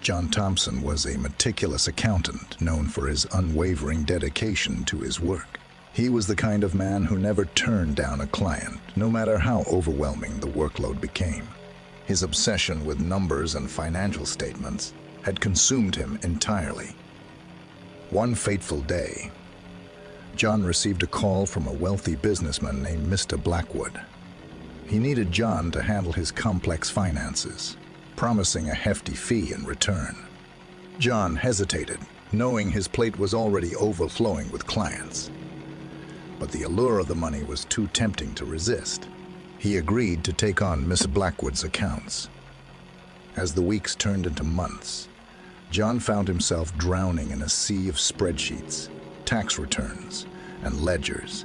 John Thompson was a meticulous accountant known for his unwavering dedication to his work. He was the kind of man who never turned down a client, no matter how overwhelming the workload became. His obsession with numbers and financial statements had consumed him entirely. One fateful day, John received a call from a wealthy businessman named Mr. Blackwood. He needed John to handle his complex finances, promising a hefty fee in return. John hesitated, knowing his plate was already overflowing with clients. But the allure of the money was too tempting to resist. He agreed to take on Miss Blackwood's accounts. As the weeks turned into months, John found himself drowning in a sea of spreadsheets, tax returns, and ledgers.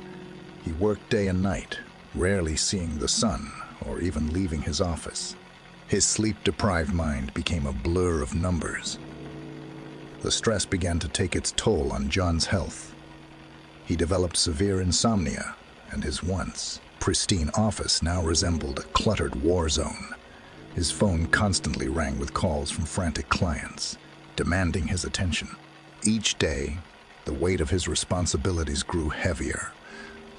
He worked day and night, rarely seeing the sun or even leaving his office. His sleep-deprived mind became a blur of numbers. The stress began to take its toll on John's health. He developed severe insomnia, and his once pristine office now resembled a cluttered war zone. His phone constantly rang with calls from frantic clients, demanding his attention. Each day, the weight of his responsibilities grew heavier,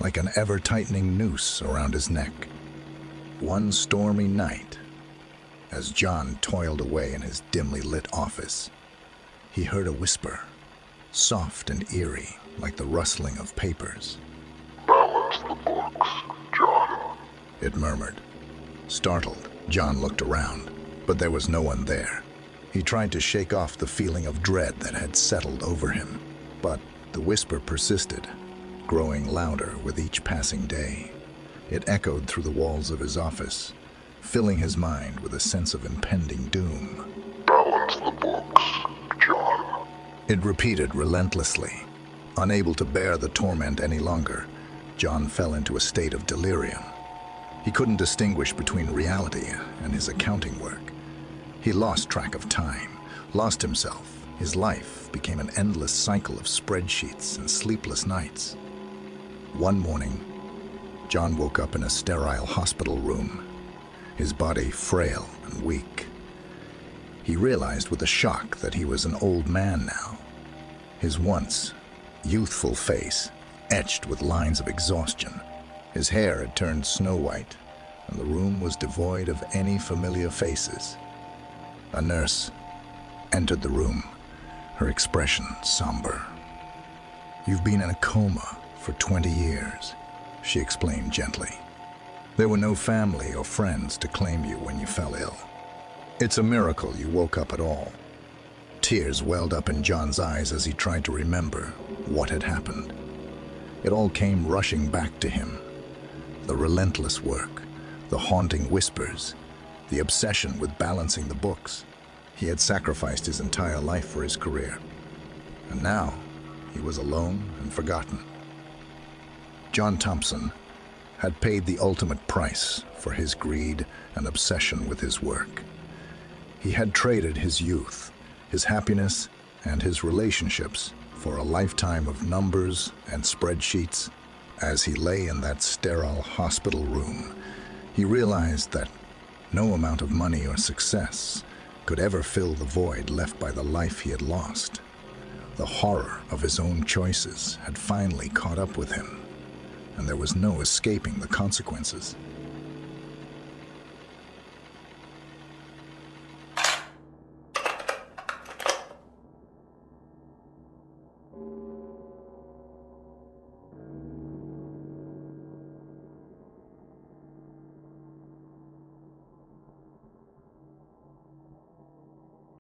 like an ever-tightening noose around his neck. One stormy night, as John toiled away in his dimly lit office, he heard a whisper, soft and eerie, like the rustling of papers. "Balance the books, John," it murmured. Startled, John looked around, but there was no one there. He tried to shake off the feeling of dread that had settled over him, but the whisper persisted, growing louder with each passing day. It echoed through the walls of his office, filling his mind with a sense of impending doom. "Balance the books, John." It repeated relentlessly. Unable to bear the torment any longer, John fell into a state of delirium. He couldn't distinguish between reality and his accounting work. He lost track of time, lost himself. His life became an endless cycle of spreadsheets and sleepless nights. One morning, John woke up in a sterile hospital room, his body frail and weak. He realized with a shock that he was an old man now. His once youthful face etched with lines of exhaustion. His hair had turned snow-white, and the room was devoid of any familiar faces. A nurse entered the room, her expression somber. "You've been in a coma for 20 years, she explained gently. "There were no family or friends to claim you when you fell ill. It's a miracle you woke up at all." Tears welled up in John's eyes as he tried to remember what had happened. It all came rushing back to him. The relentless work, the haunting whispers, the obsession with balancing the books. He had sacrificed his entire life for his career, and now he was alone and forgotten. John Thompson had paid the ultimate price for his greed and obsession with his work. He had traded his youth, his happiness, and his relationships for a lifetime of numbers and spreadsheets. As he lay in that sterile hospital room, he realized that no amount of money or success could ever fill the void left by the life he had lost. The horror of his own choices had finally caught up with him, and there was no escaping the consequences.